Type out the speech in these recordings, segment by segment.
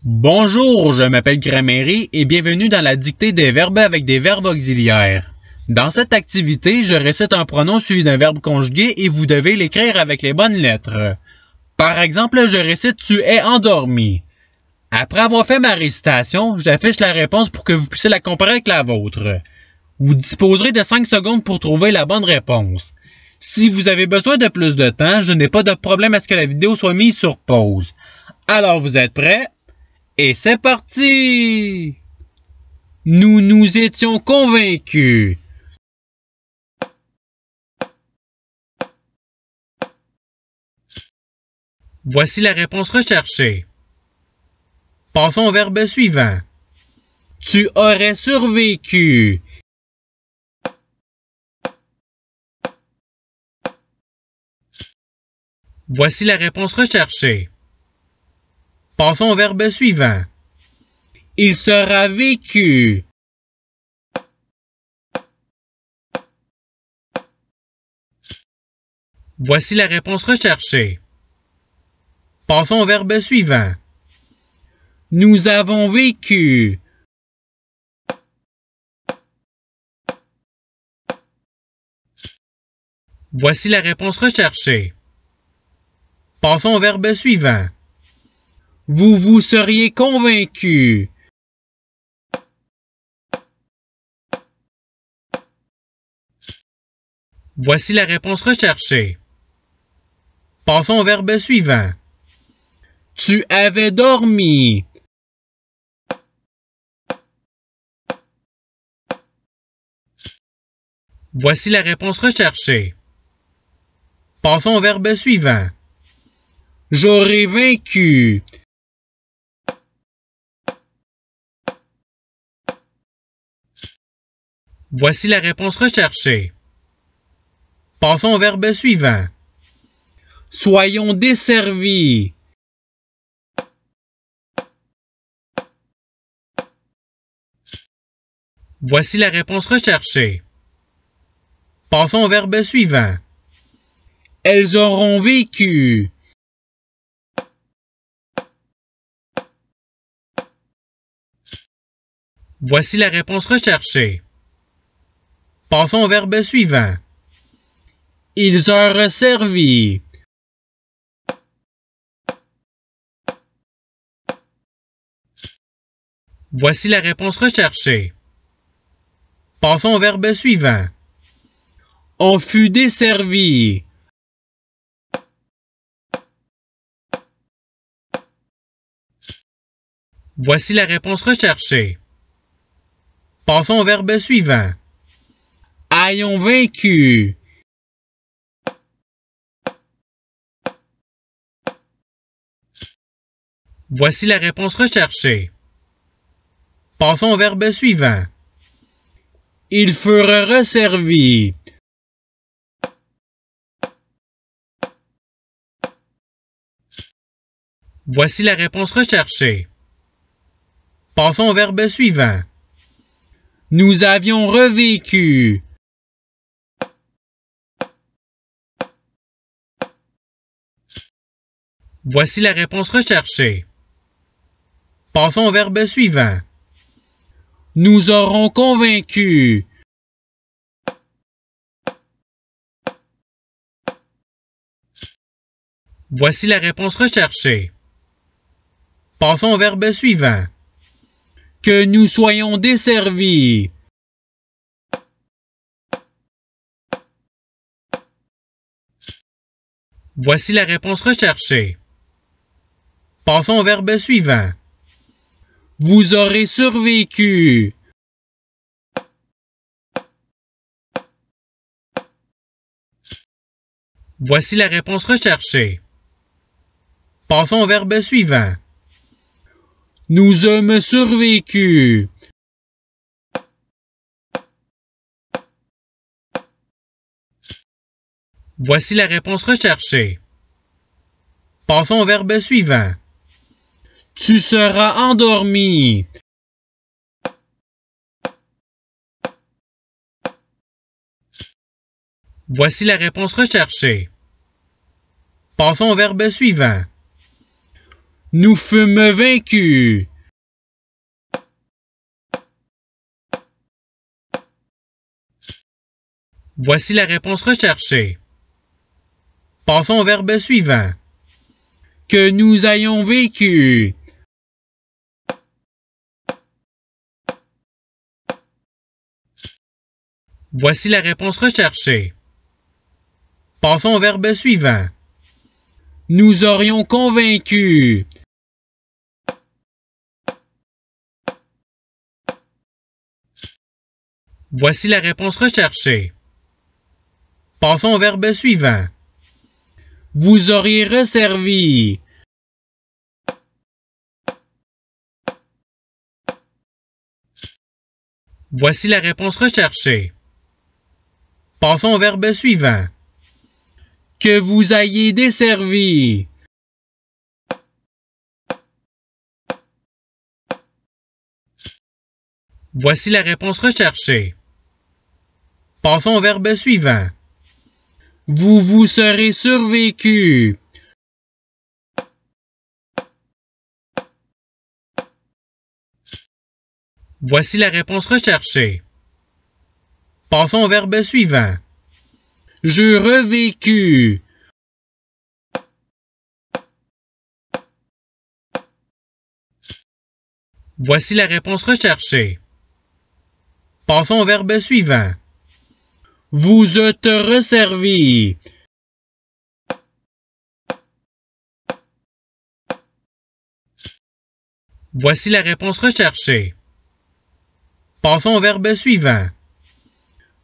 Bonjour, je m'appelle Gramairie et bienvenue dans la dictée des verbes avec des verbes auxiliaires. Dans cette activité, je récite un pronom suivi d'un verbe conjugué et vous devez l'écrire avec les bonnes lettres. Par exemple, je récite « Tu es endormi ». Après avoir fait ma récitation, j'affiche la réponse pour que vous puissiez la comparer avec la vôtre. Vous disposerez de 5 secondes pour trouver la bonne réponse. Si vous avez besoin de plus de temps, je n'ai pas de problème à ce que la vidéo soit mise sur pause. Alors vous êtes prêts? Et c'est parti! Nous nous étions convaincus. Voici la réponse recherchée. Passons au verbe suivant. Tu aurais survécu. Voici la réponse recherchée. Passons au verbe suivant. Il sera vécu. Voici la réponse recherchée. Passons au verbe suivant. Nous avons vécu. Voici la réponse recherchée. Passons au verbe suivant. Vous vous seriez convaincu. Voici la réponse recherchée. Passons au verbe suivant. Tu avais dormi. Voici la réponse recherchée. Passons au verbe suivant. J'aurais vaincu. Voici la réponse recherchée. Passons au verbe suivant. Soyons desservis. Voici la réponse recherchée. Passons au verbe suivant. Elles auront vécu. Voici la réponse recherchée. Passons au verbe suivant. Ils auront servi. Voici la réponse recherchée. Passons au verbe suivant. On fut desservi. Voici la réponse recherchée. Passons au verbe suivant. Ayons vaincu. Voici la réponse recherchée. Passons au verbe suivant. Ils furent resservis. Voici la réponse recherchée. Passons au verbe suivant. Nous avions revécu. Voici la réponse recherchée. Passons au verbe suivant. Nous aurons convaincu. Voici la réponse recherchée. Passons au verbe suivant. Que nous soyons desservis. Voici la réponse recherchée. Passons au verbe suivant. Vous aurez survécu. Voici la réponse recherchée. Passons au verbe suivant. Nous sommes survécu. Voici la réponse recherchée. Passons au verbe suivant. Tu seras endormi. Voici la réponse recherchée. Passons au verbe suivant. Nous fûmes vaincus. Voici la réponse recherchée. Passons au verbe suivant. Que nous ayons vécu. Voici la réponse recherchée. Passons au verbe suivant. Nous aurions convaincu. Voici la réponse recherchée. Passons au verbe suivant. Vous auriez resservi. Voici la réponse recherchée. Passons au verbe suivant. Que vous ayez desservi. Voici la réponse recherchée. Passons au verbe suivant. Vous vous serez survécu. Voici la réponse recherchée. Passons au verbe suivant. Je revécu. Voici la réponse recherchée. Passons au verbe suivant. Vous êtes resservi. Voici la réponse recherchée. Passons au verbe suivant.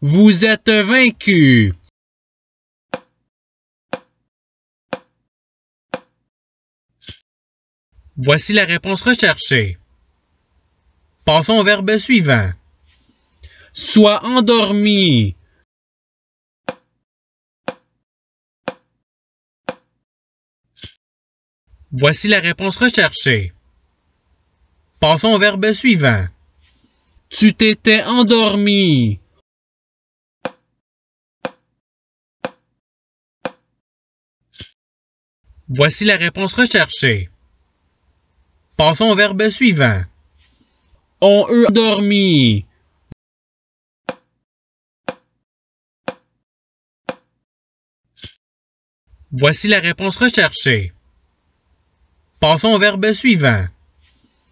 Vous êtes vaincu. Voici la réponse recherchée. Passons au verbe suivant. Sois endormi. Voici la réponse recherchée. Passons au verbe suivant. Tu t'étais endormi. Voici la réponse recherchée. Passons au verbe suivant. On eut endormi. Voici la réponse recherchée. Passons au verbe suivant.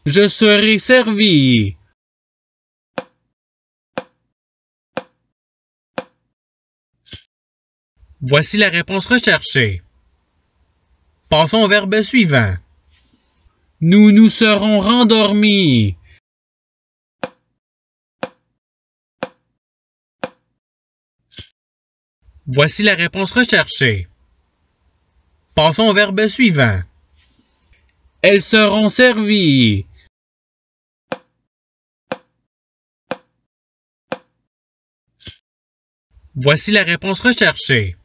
Je serai servi. Voici la réponse recherchée. Passons au verbe suivant. Nous nous serons rendormis. Voici la réponse recherchée. Passons au verbe suivant. Elles seront servies. Voici la réponse recherchée.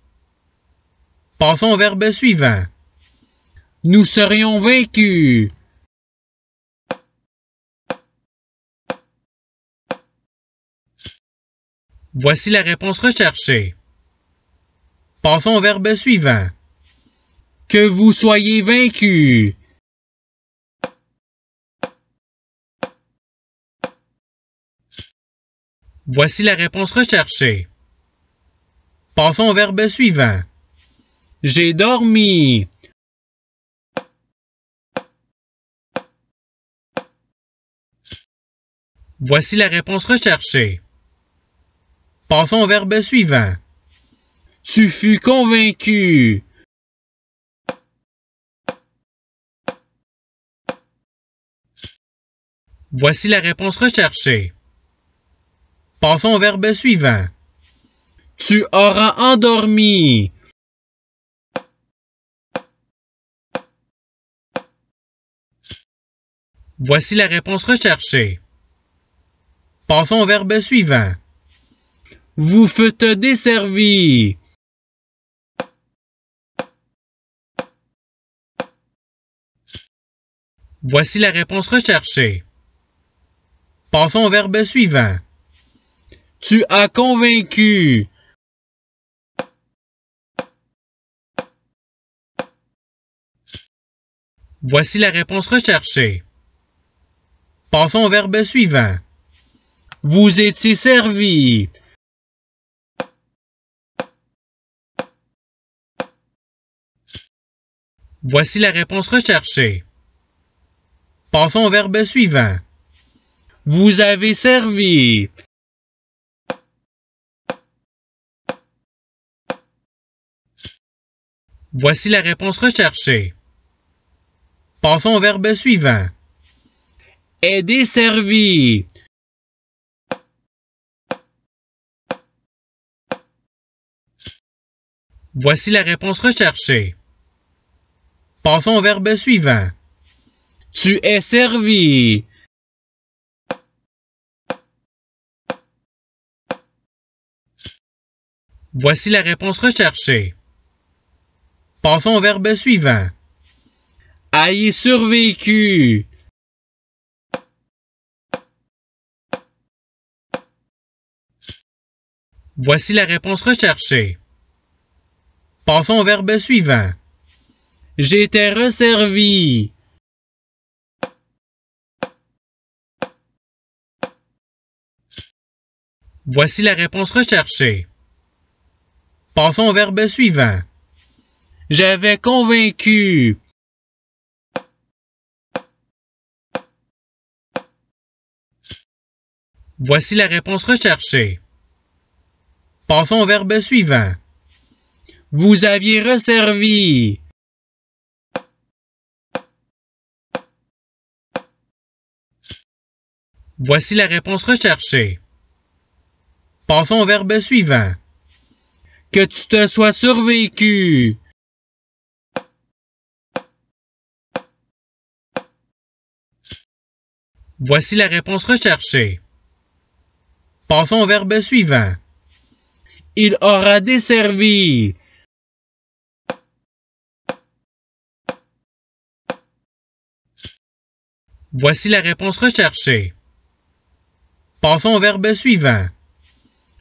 Passons au verbe suivant. Nous serions vaincus. Voici la réponse recherchée. Passons au verbe suivant. Que vous soyez vaincus. Voici la réponse recherchée. Passons au verbe suivant. J'ai dormi. Voici la réponse recherchée. Passons au verbe suivant. Tu fus convaincu. Voici la réponse recherchée. Passons au verbe suivant. Tu auras endormi. Voici la réponse recherchée. Passons au verbe suivant. Vous fûtes desservi. Voici la réponse recherchée. Passons au verbe suivant. Tu as convaincu. Voici la réponse recherchée. Passons au verbe suivant. Vous étiez servi. Voici la réponse recherchée. Passons au verbe suivant. Vous avez servi. Voici la réponse recherchée. Passons au verbe suivant. Est desservi. Voici la réponse recherchée. Passons au verbe suivant. Tu es servi. Voici la réponse recherchée. Passons au verbe suivant. Ayez survécu. Voici la réponse recherchée. Passons au verbe suivant. J'étais resservi. Voici la réponse recherchée. Passons au verbe suivant. J'avais convaincu. Voici la réponse recherchée. Passons au verbe suivant. Vous aviez resservi. Voici la réponse recherchée. Passons au verbe suivant. Que tu te sois survécu. Voici la réponse recherchée. Passons au verbe suivant. Il aura desservi. Voici la réponse recherchée. Passons au verbe suivant.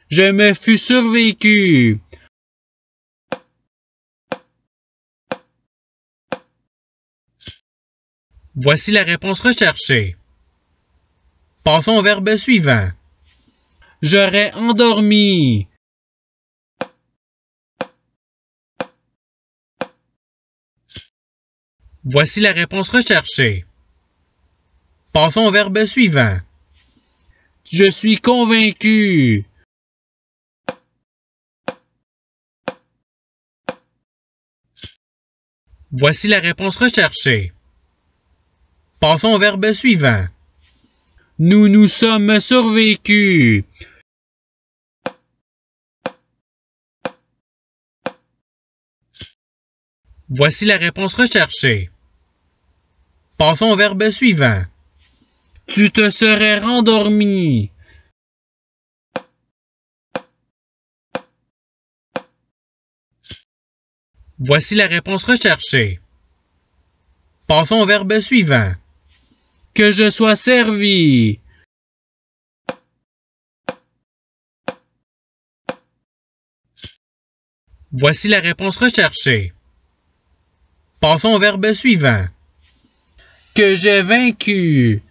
Je me fus survécu. Voici la réponse recherchée. Passons au verbe suivant. J'aurais endormi. Voici la réponse recherchée. Passons au verbe suivant. Je suis convaincu. Voici la réponse recherchée. Passons au verbe suivant. Nous nous sommes survécus. Voici la réponse recherchée. Passons au verbe suivant. Tu te serais rendormi. Voici la réponse recherchée. Passons au verbe suivant. Que je sois servi. Voici la réponse recherchée. Passons au verbe suivant. Que j'ai vaincu.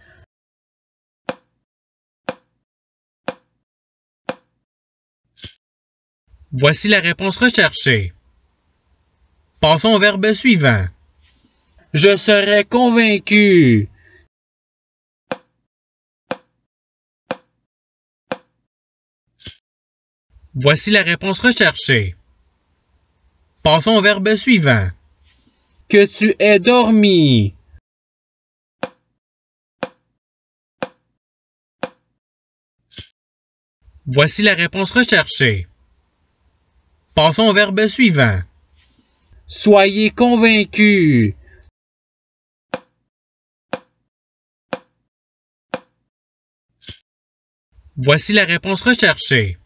Voici la réponse recherchée. Passons au verbe suivant. Je serais convaincu. Voici la réponse recherchée. Passons au verbe suivant. Que tu aies dormi. Voici la réponse recherchée. Passons au verbe suivant. Soyez convaincus. Voici la réponse recherchée.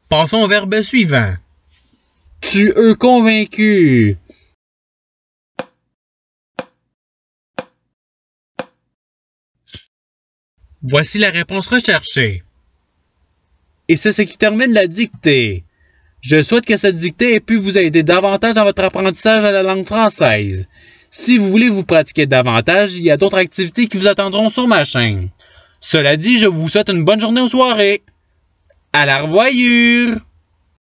Passons au verbe suivant. Tu es convaincu. Voici la réponse recherchée. Et c'est ce qui termine la dictée. Je souhaite que cette dictée ait pu vous aider davantage dans votre apprentissage de la langue française. Si vous voulez vous pratiquer davantage, il y a d'autres activités qui vous attendront sur ma chaîne. Cela dit, je vous souhaite une bonne journée ou soirée. À la revoyure!